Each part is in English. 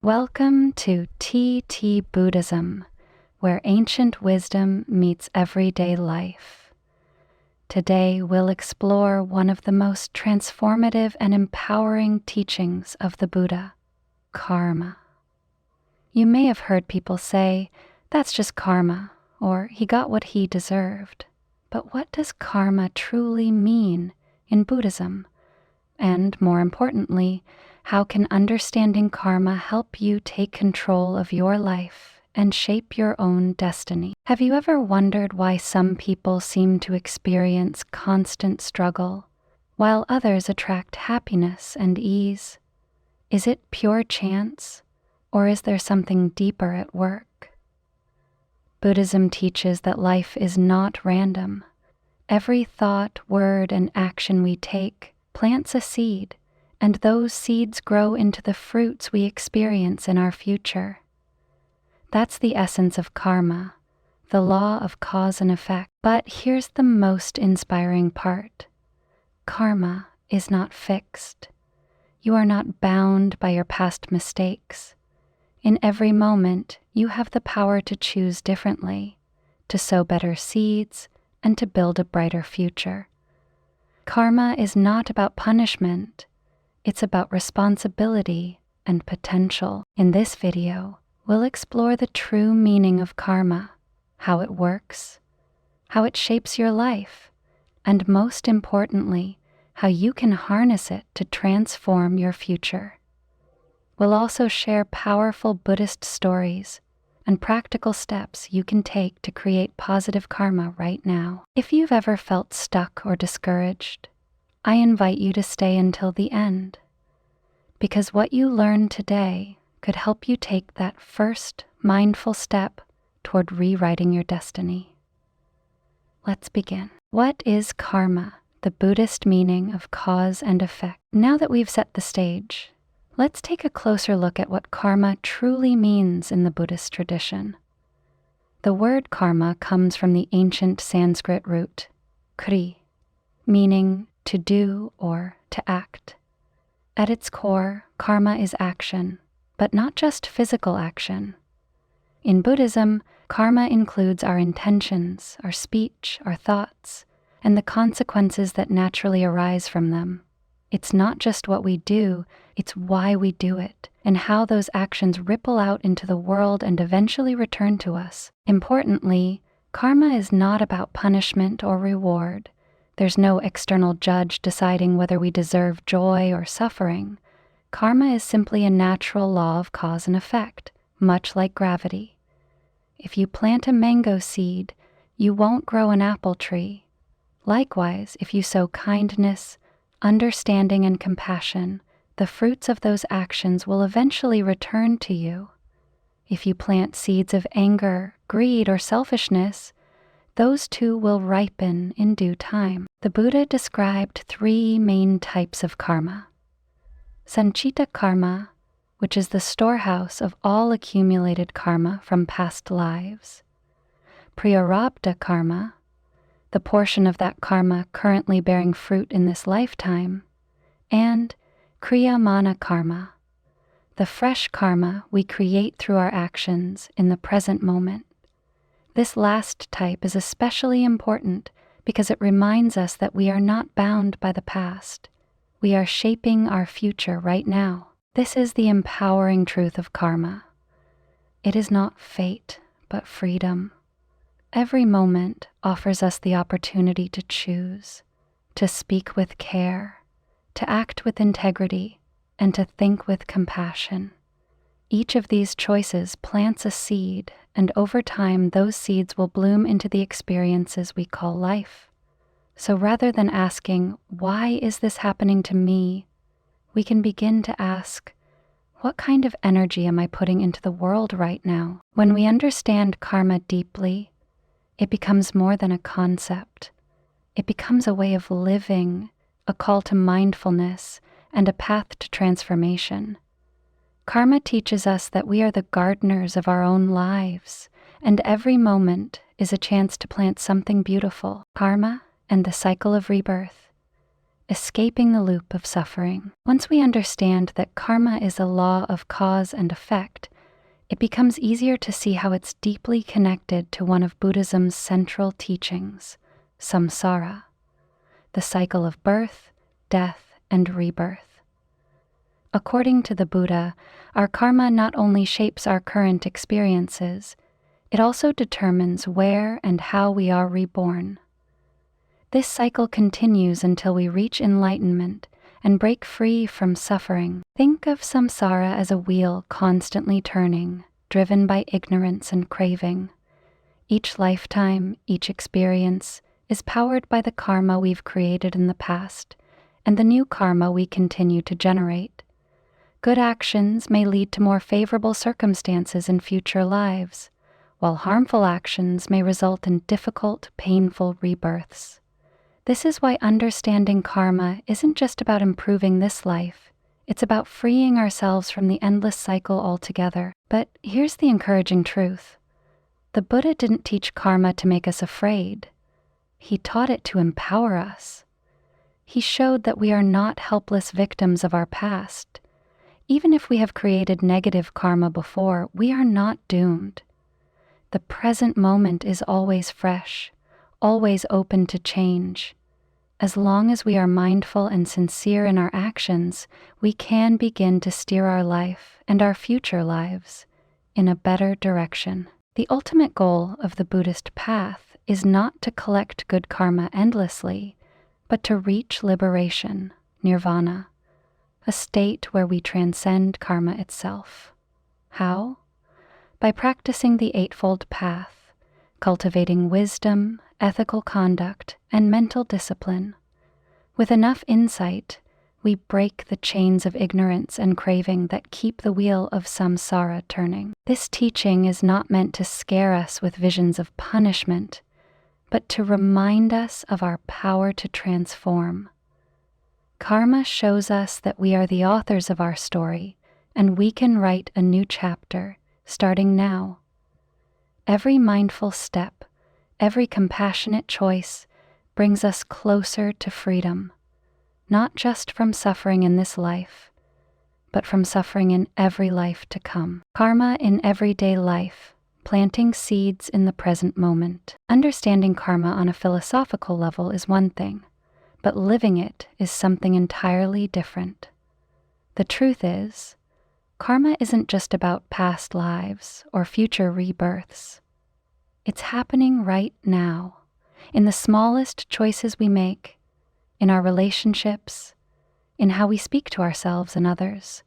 Welcome to TT-Buddhism, where ancient wisdom meets everyday life. Today we'll explore one of the most transformative and empowering teachings of the Buddha, karma. You may have heard people say, "That's just karma," or "he got what he deserved." But what does karma truly mean in Buddhism? And more importantly, how can understanding karma help you take control of your life and shape your own destiny? Have you ever wondered why some people seem to experience constant struggle, while others attract happiness and ease? Is it pure chance, or is there something deeper at work? Buddhism teaches that life is not random. Every thought, word, and action we take plants a seed, and those seeds grow into the fruits we experience in our future. That's the essence of karma, the law of cause and effect. But here's the most inspiring part. Karma is not fixed. You are not bound by your past mistakes. In every moment, you have the power to choose differently, to sow better seeds, and to build a brighter future. Karma is not about punishment. It's about responsibility and potential. In this video, we'll explore the true meaning of karma, how it works, how it shapes your life, and most importantly, how you can harness it to transform your future. We'll also share powerful Buddhist stories and practical steps you can take to create positive karma right now. If you've ever felt stuck or discouraged, I invite you to stay until the end, because what you learn today could help you take that first mindful step toward rewriting your destiny. Let's begin. What is karma, the Buddhist meaning of cause and effect? Now that we've set the stage, let's take a closer look at what karma truly means in the Buddhist tradition. The word karma comes from the ancient Sanskrit root, kri, meaning to do or to act. At its core, karma is action, but not just physical action. In Buddhism, karma includes our intentions, our speech, our thoughts, and the consequences that naturally arise from them. It's not just what we do, it's why we do it, and how those actions ripple out into the world and eventually return to us. Importantly, karma is not about punishment or reward. There's no external judge deciding whether we deserve joy or suffering. Karma is simply a natural law of cause and effect, much like gravity. If you plant a mango seed, you won't grow an apple tree. Likewise, if you sow kindness, understanding, and compassion, the fruits of those actions will eventually return to you. If you plant seeds of anger, greed, or selfishness, those too will ripen in due time. The Buddha described three main types of karma. Sanchita karma, which is the storehouse of all accumulated karma from past lives. Prarabdha karma, the portion of that karma currently bearing fruit in this lifetime. And kriyamana karma, the fresh karma we create through our actions in the present moment. This last type is especially important because it reminds us that we are not bound by the past. We are shaping our future right now. This is the empowering truth of karma. It is not fate, but freedom. Every moment offers us the opportunity to choose, to speak with care, to act with integrity, and to think with compassion. Each of these choices plants a seed, and over time those seeds will bloom into the experiences we call life. So rather than asking, "Why is this happening to me?" we can begin to ask, "What kind of energy am I putting into the world right now?" When we understand karma deeply, it becomes more than a concept. It becomes a way of living, a call to mindfulness, and a path to transformation. Karma teaches us that we are the gardeners of our own lives, and every moment is a chance to plant something beautiful. Karma and the cycle of rebirth. escaping the loop of suffering. Once we understand that karma is a law of cause and effect, it becomes easier to see how it's deeply connected to one of Buddhism's central teachings, samsara, the cycle of birth, death, and rebirth. According to the Buddha, our karma not only shapes our current experiences, it also determines where and how we are reborn. This cycle continues until we reach enlightenment and break free from suffering. Think of samsara as a wheel constantly turning, driven by ignorance and craving. Each lifetime, each experience, is powered by the karma we've created in the past and the new karma we continue to generate. Good actions may lead to more favorable circumstances in future lives, while harmful actions may result in difficult, painful rebirths. This is why understanding karma isn't just about improving this life, it's about freeing ourselves from the endless cycle altogether. But here's the encouraging truth. The Buddha didn't teach karma to make us afraid. He taught it to empower us. He showed that we are not helpless victims of our past. Even if we have created negative karma before, we are not doomed. The present moment is always fresh, always open to change. As long as we are mindful and sincere in our actions, we can begin to steer our life and our future lives in a better direction. The ultimate goal of the Buddhist path is not to collect good karma endlessly, but to reach liberation, nirvana, a state where we transcend karma itself. How? By practicing the Eightfold Path, cultivating wisdom, ethical conduct, and mental discipline. With enough insight, we break the chains of ignorance and craving that keep the wheel of samsara turning. This teaching is not meant to scare us with visions of punishment, but to remind us of our power to transform. Karma shows us that we are the authors of our story, and we can write a new chapter, starting now. Every mindful step, every compassionate choice brings us closer to freedom, not just from suffering in this life, but from suffering in every life to come. Karma in everyday life, planting seeds in the present moment. Understanding karma on a philosophical level is one thing, but living it is something entirely different. The truth is, karma isn't just about past lives or future rebirths. It's happening right now, in the smallest choices we make, in our relationships, in how we speak to ourselves and others.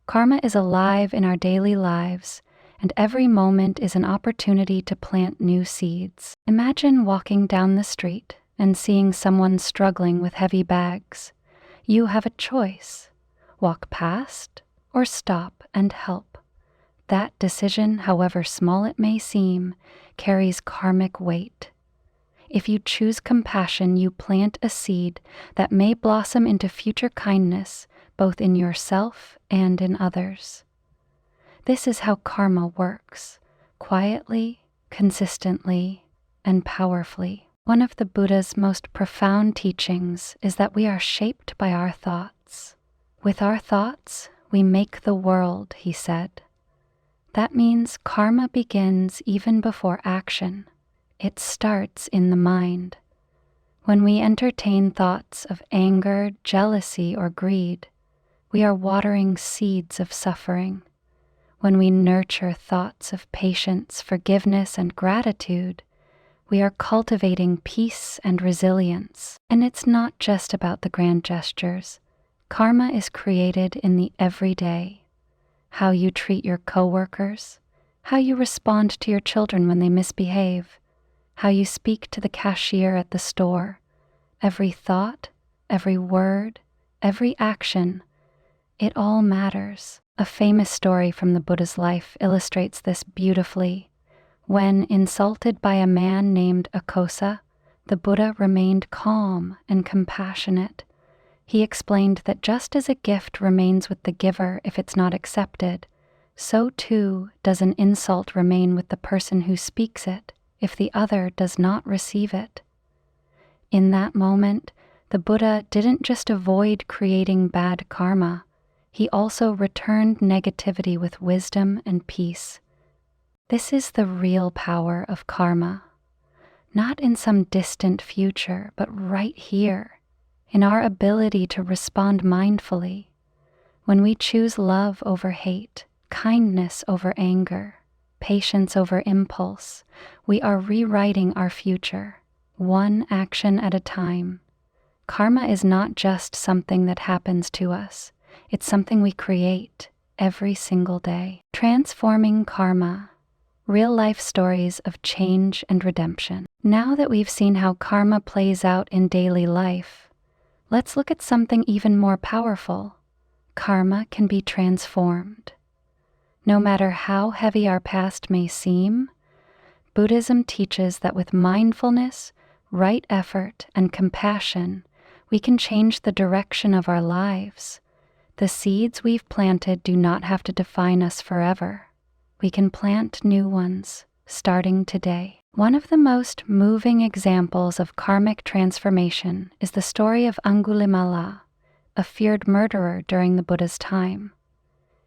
Karma is alive in our daily lives, and every moment is an opportunity to plant new seeds. Imagine walking down the street and seeing someone struggling with heavy bags. You have a choice: walk past or stop and help. That decision, however small it may seem, carries karmic weight. If you choose compassion, you plant a seed that may blossom into future kindness, both in yourself and in others. This is how karma works, quietly, consistently, and powerfully. One of the Buddha's most profound teachings is that we are shaped by our thoughts. With our thoughts, we make the world, he said. That means karma begins even before action. It starts in the mind. When we entertain thoughts of anger, jealousy, or greed, we are watering seeds of suffering. When we nurture thoughts of patience, forgiveness, and gratitude, we are cultivating peace and resilience. And it's not just about the grand gestures. Karma is created in the everyday. How you treat your coworkers, how you respond to your children when they misbehave, how you speak to the cashier at the store. Every thought, every word, every action, it all matters. A famous story from the Buddha's life illustrates this beautifully. When insulted by a man named Akosa, the Buddha remained calm and compassionate. He explained that just as a gift remains with the giver if it's not accepted, so too does an insult remain with the person who speaks it if the other does not receive it. In that moment, The Buddha didn't just avoid creating bad karma, he also returned negativity with wisdom and peace. This is the real power of karma, not in some distant future, but right here, in our ability to respond mindfully. When we choose love over hate, kindness over anger, patience over impulse, we are rewriting our future, one action at a time. Karma is not just something that happens to us, it's something we create every single day. Transforming karma, real-life stories of change and redemption. Now that we've seen how karma plays out in daily life, let's look at something even more powerful. Karma can be transformed. No matter how heavy our past may seem, Buddhism teaches that with mindfulness, right effort, and compassion, we can change the direction of our lives. The seeds we've planted do not have to define us forever. We can plant new ones, starting today. One of the most moving examples of karmic transformation is the story of Angulimala, a feared murderer during the Buddha's time.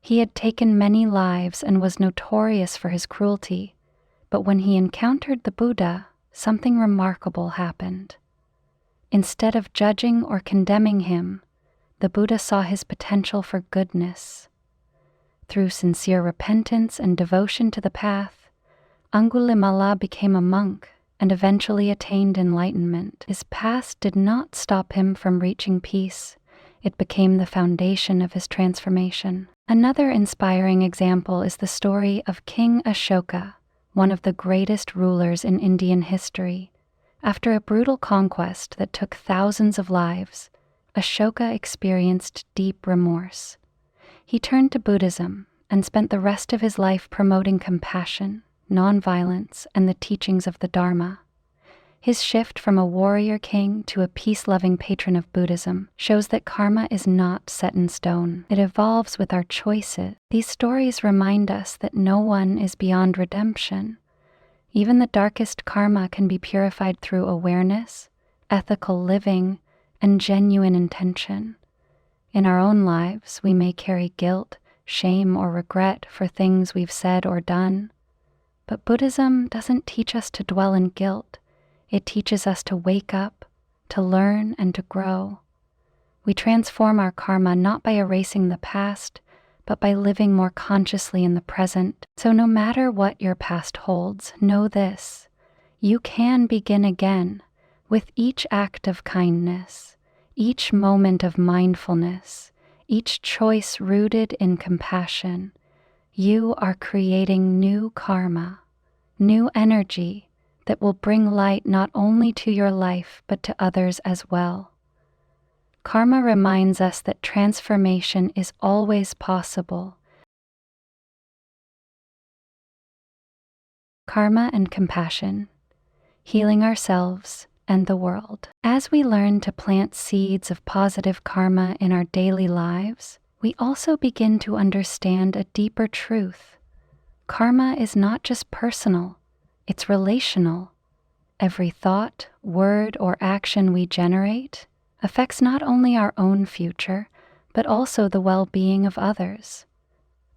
He had taken many lives and was notorious for his cruelty, but when he encountered the Buddha, something remarkable happened. Instead of judging or condemning him, the Buddha saw his potential for goodness. Through sincere repentance and devotion to the path, Angulimala became a monk and eventually attained enlightenment. His past did not stop him from reaching peace. It became the foundation of his transformation. Another inspiring example is the story of King Ashoka, one of the greatest rulers in Indian history. After a brutal conquest that took thousands of lives, Ashoka experienced deep remorse. He turned to Buddhism and spent the rest of his life promoting compassion, nonviolence, and the teachings of the Dharma. His shift from a warrior king to a peace-loving patron of Buddhism shows that karma is not set in stone. It evolves with our choices. These stories remind us that no one is beyond redemption. Even the darkest karma can be purified through awareness, ethical living, and genuine intention. In our own lives, we may carry guilt, shame, or regret for things we've said or done. But Buddhism doesn't teach us to dwell in guilt. It teaches us to wake up, to learn, and to grow. We transform our karma not by erasing the past, but by living more consciously in the present. So no matter what your past holds, know this: you can begin again with each act of kindness, each moment of mindfulness, each choice rooted in compassion. You are creating new karma, new energy, that will bring light not only to your life but to others as well. Karma reminds us that transformation is always possible. Karma and compassion, healing ourselves and the world. As we learn to plant seeds of positive karma in our daily lives, we also begin to understand a deeper truth. Karma is not just personal, it's relational. Every thought, word, or action we generate affects not only our own future, but also the well-being of others.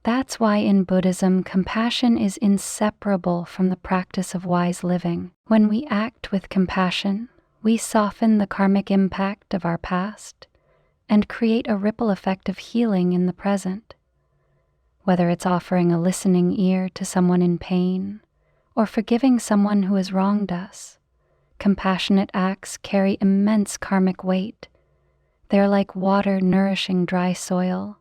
That's why in Buddhism, compassion is inseparable from the practice of wise living. When we act with compassion, we soften the karmic impact of our past and create a ripple effect of healing in the present. Whether it's offering a listening ear to someone in pain, or forgiving someone who has wronged us, compassionate acts carry immense karmic weight. They're like water nourishing dry soil,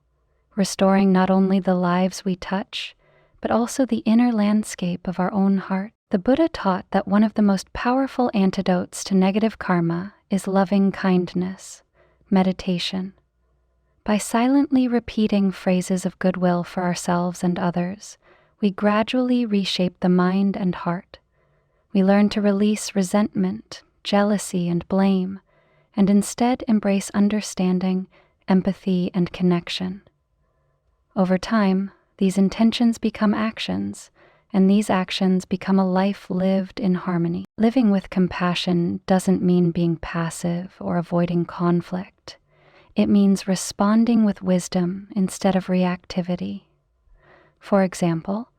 restoring not only the lives we touch, but also the inner landscape of our own heart. The Buddha taught that one of the most powerful antidotes to negative karma is loving kindness, meditation. By silently repeating phrases of goodwill for ourselves and others, we gradually reshape the mind and heart. We learn to release resentment, jealousy, and blame, and instead embrace understanding, empathy, and connection. Over time, these intentions become actions, and these actions become a life lived in harmony. Living with compassion doesn't mean being passive or avoiding conflict. It means responding with wisdom instead of reactivity. For example,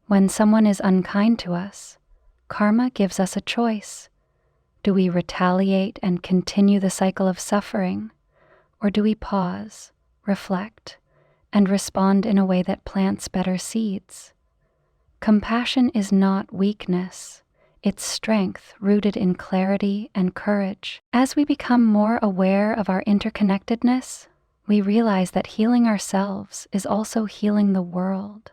when someone is unkind to us, karma gives us a choice. Do we retaliate and continue the cycle of suffering, or do we pause, reflect, and respond in a way that plants better seeds? Compassion is not weakness. It's strength rooted in clarity and courage. As we become more aware of our interconnectedness, we realize that healing ourselves is also healing the world.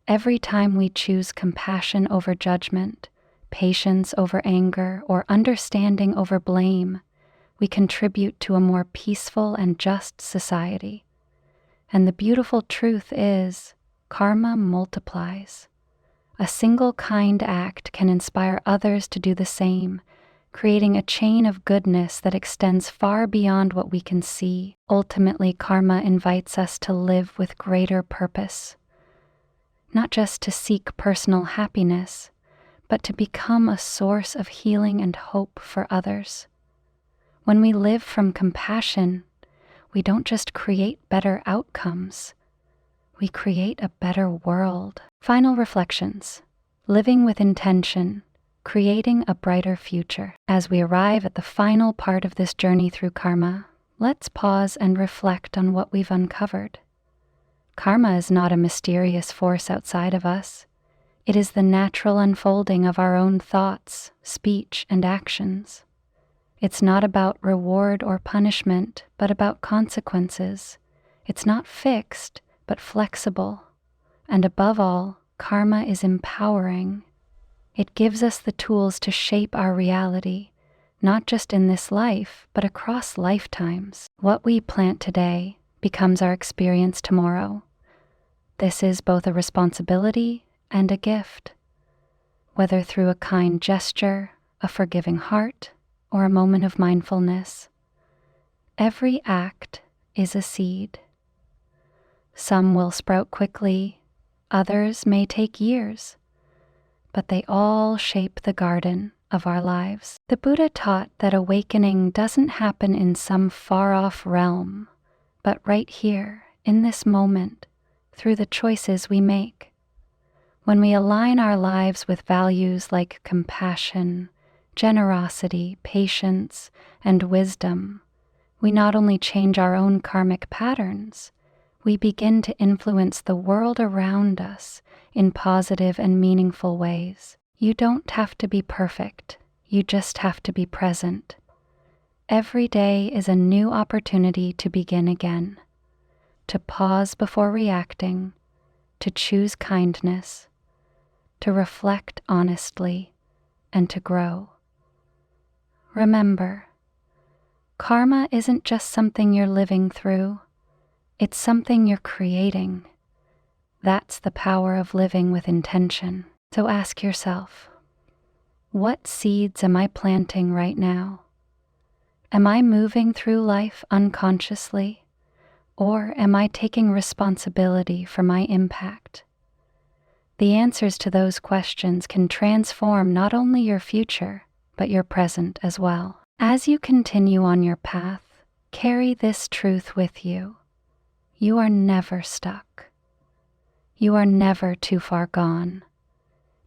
Every time we choose compassion over judgment, patience over anger, or understanding over blame, we contribute to a more peaceful and just society. And the beautiful truth is, karma multiplies. A single kind act can inspire others to do the same, creating a chain of goodness that extends far beyond what we can see. Ultimately, karma invites us to live with greater purpose, not just to seek personal happiness, but to become a source of healing and hope for others. When we live from compassion, we don't just create better outcomes, we create a better world. Final reflections. Living with intention, creating a brighter future. As we arrive at the final part of this journey through karma, let's pause and reflect on what we've uncovered. Karma is not a mysterious force outside of us. It is the natural unfolding of our own thoughts, speech, and actions. It's not about reward or punishment, but about consequences. It's not fixed, but flexible. And above all, karma is empowering. It gives us the tools to shape our reality, not just in this life, but across lifetimes. What we plant today becomes our experience tomorrow. This is both a responsibility and a gift. Whether through a kind gesture, a forgiving heart, or a moment of mindfulness, every act is a seed. Some will sprout quickly, others may take years, but they all shape the garden of our lives. The Buddha taught that awakening doesn't happen in some far-off realm, but right here, in this moment, through the choices we make. When we align our lives with values like compassion, generosity, patience, and wisdom, we not only change our own karmic patterns, we begin to influence the world around us in positive and meaningful ways. You don't have to be perfect, you just have to be present. Every day is a new opportunity to begin again, to pause before reacting, to choose kindness, to reflect honestly, and to grow. Remember, karma isn't just something you're living through, it's something you're creating. That's the power of living with intention. So ask yourself, what seeds am I planting right now? Am I moving through life unconsciously, or am I taking responsibility for my impact? The answers to those questions can transform not only your future, but your present as well. As you continue on your path, carry this truth with you. You are never stuck. You are never too far gone.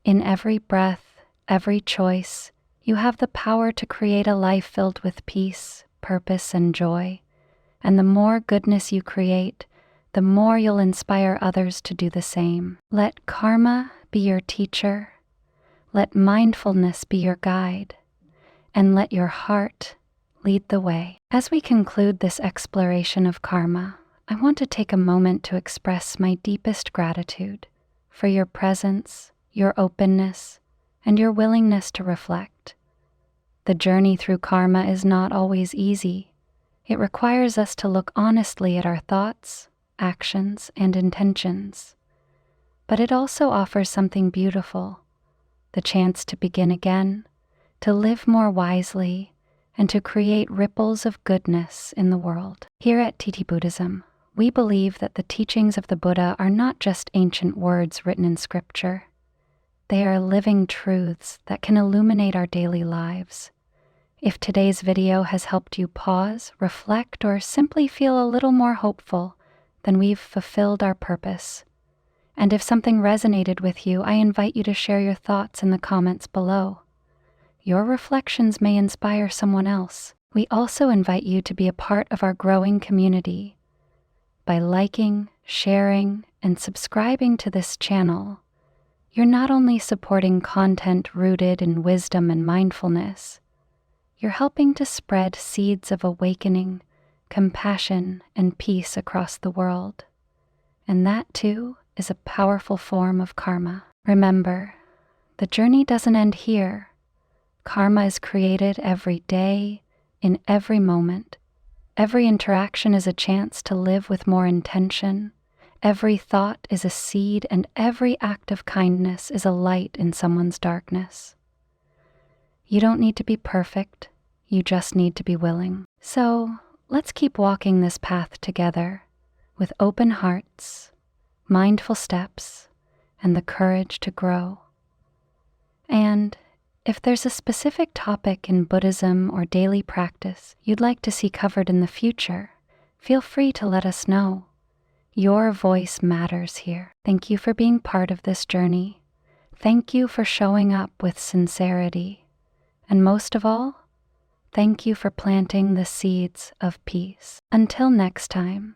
In every breath, every choice, you have the power to create a life filled with peace, purpose, and joy. And the more goodness you create, the more you'll inspire others to do the same. Let karma be your teacher. Let mindfulness be your guide. And let your heart lead the way. As we conclude this exploration of karma, I want to take a moment to express my deepest gratitude for your presence, your openness, and your willingness to reflect. The journey through karma is not always easy. It requires us to look honestly at our thoughts, actions, and intentions. But it also offers something beautiful, the chance to begin again, to live more wisely, and to create ripples of goodness in the world. Here at TT-Buddhism, we believe that the teachings of the Buddha are not just ancient words written in scripture. They are living truths that can illuminate our daily lives. If today's video has helped you pause, reflect, or simply feel a little more hopeful, then we've fulfilled our purpose. And if something resonated with you, I invite you to share your thoughts in the comments below. Your reflections may inspire someone else. We also invite you to be a part of our growing community. By liking, sharing, and subscribing to this channel, you're not only supporting content rooted in wisdom and mindfulness, you're helping to spread seeds of awakening, compassion, and peace across the world. And that, too, is a powerful form of karma. Remember, the journey doesn't end here. Karma is created every day, in every moment. Every interaction is a chance to live with more intention. Every thought is a seed, and every act of kindness is a light in someone's darkness. You don't need to be perfect, you just need to be willing. So, let's keep walking this path together, with open hearts, mindful steps, and the courage to grow. And if there's a specific topic in Buddhism or daily practice you'd like to see covered in the future, feel free to let us know. Your voice matters here. Thank you for being part of this journey. Thank you for showing up with sincerity. And most of all, thank you for planting the seeds of peace. Until next time,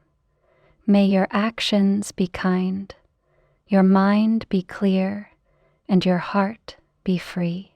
may your actions be kind, your mind be clear, and your heart be free.